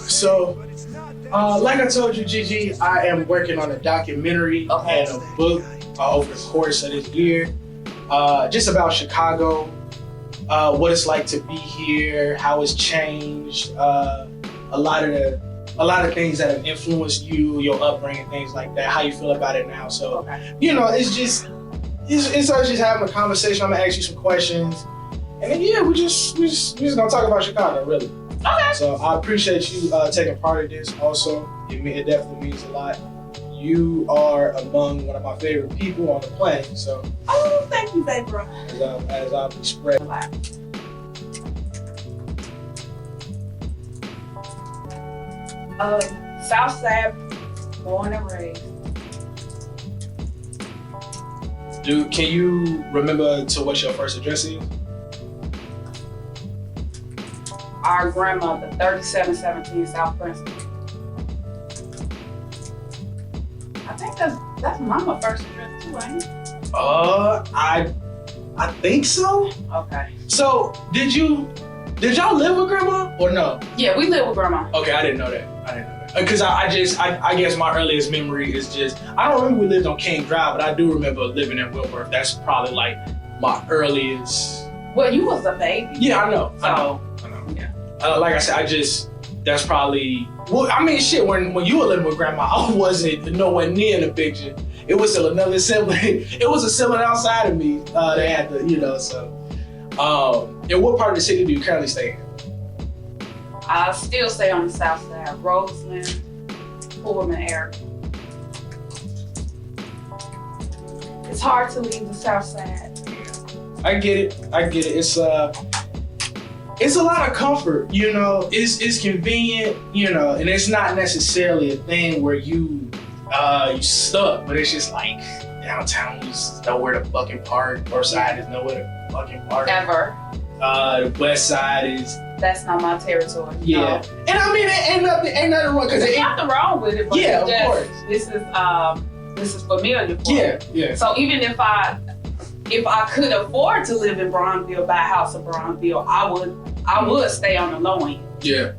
So, like I told you, Gigi, I am working on a documentary and a book over the course of this year, just about Chicago, what it's like to be here, how it's changed, a lot of things that have influenced you, your upbringing, things like that, how you feel about it now. So, it's us just having a conversation. I'm gonna ask you some questions, and then we're just gonna talk about Chicago, really. Okay. So I appreciate you taking part of this. Also, it definitely means a lot. You are among one of my favorite people on the planet. So. Oh, thank you, baby. As I'll be spread. Southside, born and raised. Dude, can you remember to what your first address is? Our grandmother, 3717 South Princeton. I think that's Mama's first address too, ain't it? I think so. Okay. So did y'all live with grandma or no? Yeah, we live with grandma. Okay, I didn't know that. Because I guess my earliest memory is just, I don't remember we lived on King Drive, but I do remember living in Wilbur. That's probably like my earliest. Well, you was a baby. Yeah, I know. Yeah. Like I said, that's probably, well, I mean, shit, when you were living with grandma, I wasn't nowhere near the picture. It was still another sibling. It was a sibling outside of me. They had to, so. And what part of the city do you currently stay in? I still stay on the south side, Roseland, Pullman area. It's hard to leave the south side. I get it. It's a lot of comfort, It's convenient, and it's not necessarily a thing where you stuck, but it's just like downtown is nowhere to fucking park. North side is nowhere to fucking park. Ever. The west side is. That's not my territory. Yeah, no. And I mean, ain't nothing wrong because there's nothing wrong with it. But yeah, of course. This is familiar for me. Yeah. So even if I could afford to live in Bronzeville, buy a house in Bronzeville, I would stay on the low end. Yeah.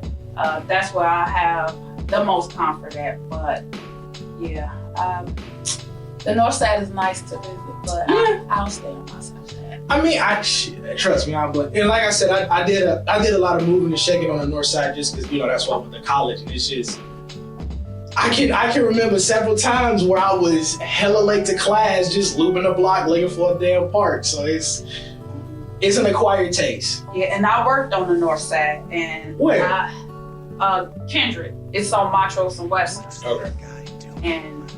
That's where I have the most comfort at. But yeah, the north side is nice to visit, but I'll stay on my south side. I mean, trust me, and like I said, I did a lot of moving and shaking on the north side just because that's why I went to college, and it's just I can remember several times where I was hella late to class, just looping the block looking for a damn park. So it's an acquired taste. Yeah, and I worked on the north side, and where? Kendrick. It's on Montrose and Western. Okay. And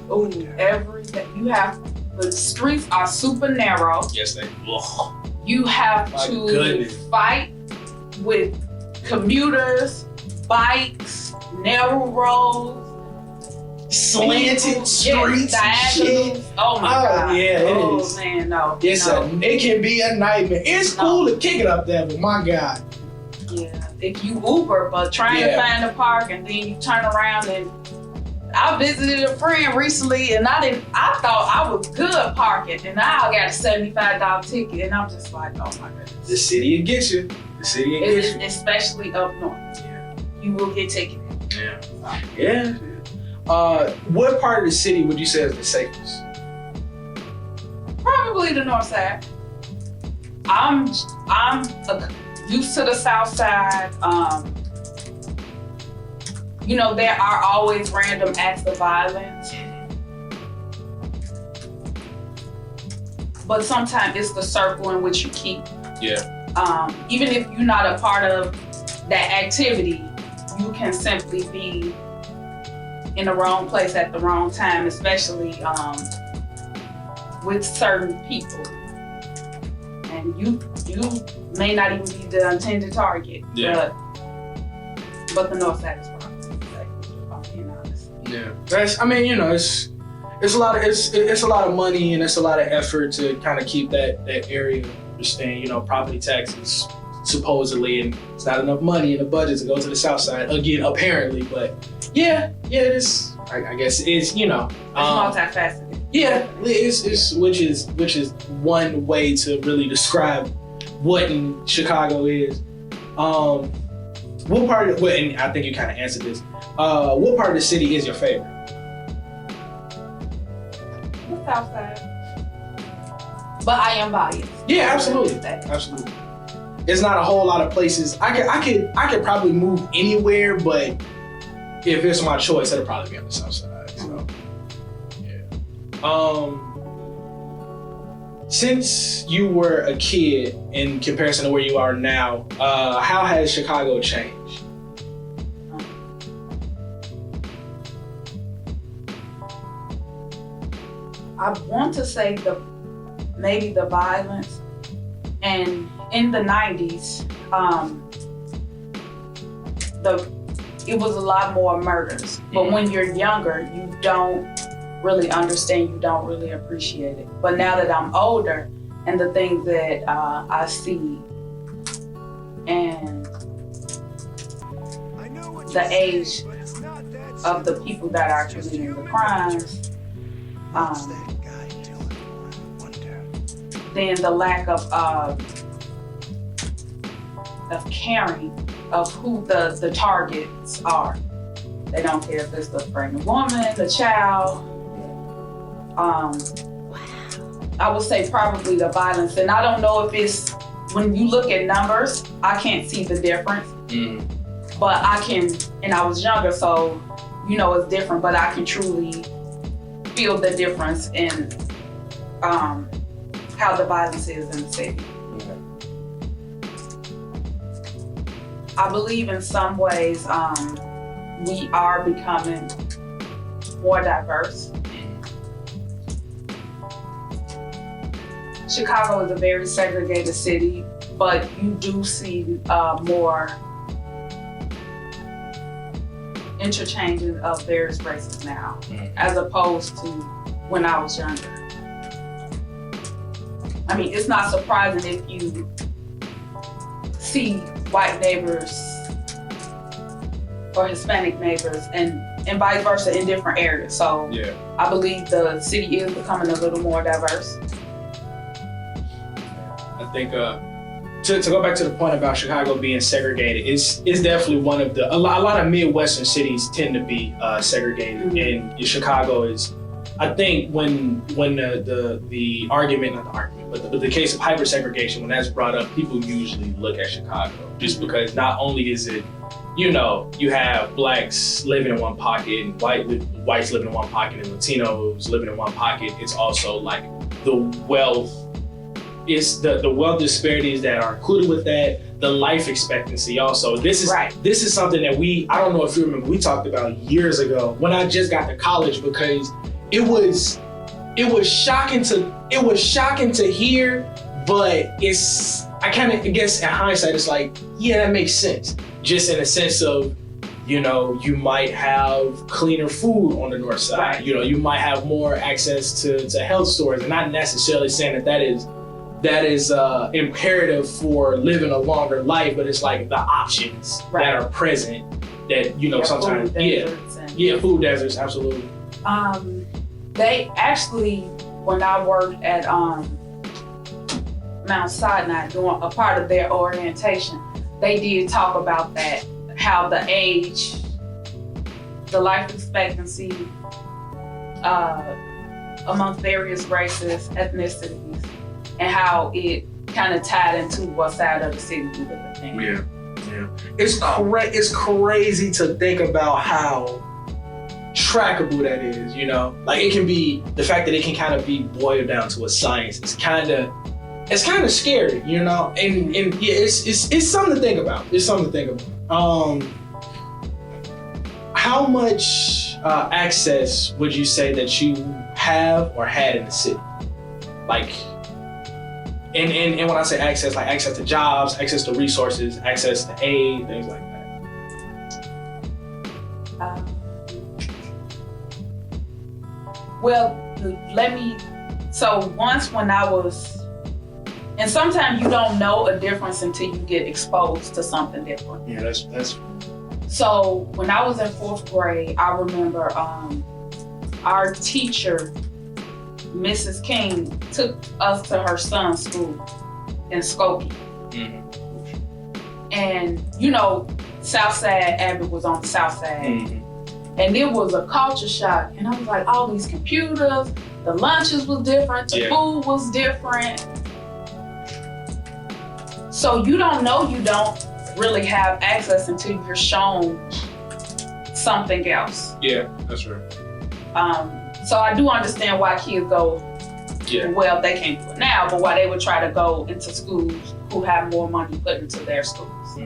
the streets are super narrow. Yes, they. Ugh. You have to fight with commuters, bikes, narrow roads, slanted streets, diagonals. Oh my God! Yeah, it is. Man, no. It can be a nightmare. It's cool to kick it up there, but my God. Yeah, if you Uber, but trying to find a park and then you turn around and. I visited a friend recently and I thought I was good parking and now I got a $75 ticket and I'm just like, oh my goodness. The city will get you. Especially up north. Yeah. You will get ticketed. Yeah. What part of the city would you say is the safest? Probably the north side. I'm used to the south side. There are always random acts of violence. But sometimes it's the circle in which you keep. Yeah. Even if you're not a part of that activity, you can simply be in the wrong place at the wrong time, especially with certain people. And you may not even be the intended target. Yeah. But the north side is probably. Yeah, it's a lot of money and it's a lot of effort to kind of keep that area pristine. Property taxes supposedly, and it's not enough money in the budget to go to the south side again, apparently. But it is. I guess it's multifaceted. Yeah, it's which is one way to really describe what in Chicago is. what part of, well, and I think you kind of answered this. What part of the city is your favorite? The South Side. But I am biased. Yeah, absolutely. Absolutely. There's not a whole lot of places. I could probably move anywhere, but if it's my choice, it'll probably be on the South Side. So, yeah. Since you were a kid, in comparison to where you are now, how has Chicago changed? I want to say maybe the violence, and in the 90s, it was a lot more murders. But when you're younger, you don't really understand, you don't really appreciate it. But now that I'm older, and the things that I see, and the age of the people that are committing the crimes, then the lack of caring of who the targets are. They don't care if it's the pregnant woman, the child. I would say probably the violence, and I don't know if it's, when you look at numbers, I can't see the difference. But I can, and I was younger, so it's different, but I can truly feel the difference in how the violence is in the city. I believe in some ways we are becoming more diverse. Chicago is a very segregated city, but you do see more interchanging of various races now, as opposed to when I was younger. I mean, it's not surprising if you see white neighbors or Hispanic neighbors and vice versa in different areas. So yeah. I believe the city is becoming a little more diverse. I think to go back to the point about Chicago being segregated, it's definitely one of a lot of Midwestern cities tend to be segregated, and Chicago is. I think when the argument, not the argument, but the case of hyper segregation, when that's brought up, people usually look at Chicago just because not only is it, you have blacks living in one pocket and whites living in one pocket and Latinos living in one pocket. It's also like the wealth. It's the wealth disparities that are included with that, the life expectancy also. This is something that I don't know if you remember, we talked about years ago when I just got to college, because it was shocking to hear, but I guess in hindsight it's like, yeah, that makes sense. Just in a sense of, you might have cleaner food on the north side. Right. You might have more access to health stores, and not necessarily saying that is imperative for living a longer life, but it's like the options that are present that, sometimes, food deserts, absolutely. They actually, when I worked at Mount Sinai doing a part of their orientation, they did talk about that, how the age, the life expectancy amongst various races, ethnicities, and how it kind of tied into what side of the city you live in. Yeah. It's crazy to think about how trackable that is, like it can be, the fact that it can kind of be boiled down to a science. It's kind of scary, and yeah, it's something to think about. How much access would you say that you have or had in the city? Like, and when I say access, like access to jobs, access to resources, access to aid, things like that. Well, so once when I was, and sometimes you don't know a difference until you get exposed to something different. Yeah, that's. So when I was in 4th grade, I remember our teacher, Mrs. King, took us to her son's school in Skokie. And, Southside Abbott was on the South Side. Mm-hmm. And it was a culture shock. And I was like, all these computers, the lunches was different, the food was different. So you don't know you don't really have access until you're shown something else. Yeah, that's right. So I do understand why kids go, well, they can't do it now, but why they would try to go into schools who have more money put into their schools.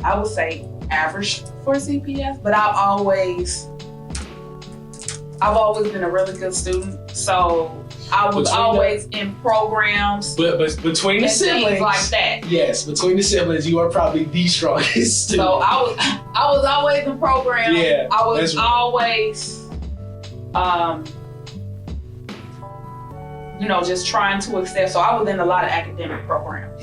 I would say average for CPS, but I've always been a really good student, so I was always in programs. But between the siblings, like that. Yes, between the siblings, you are probably the strongest student. So I was always in programs. Yeah, I was always, just trying to excel. So I was in a lot of academic programs.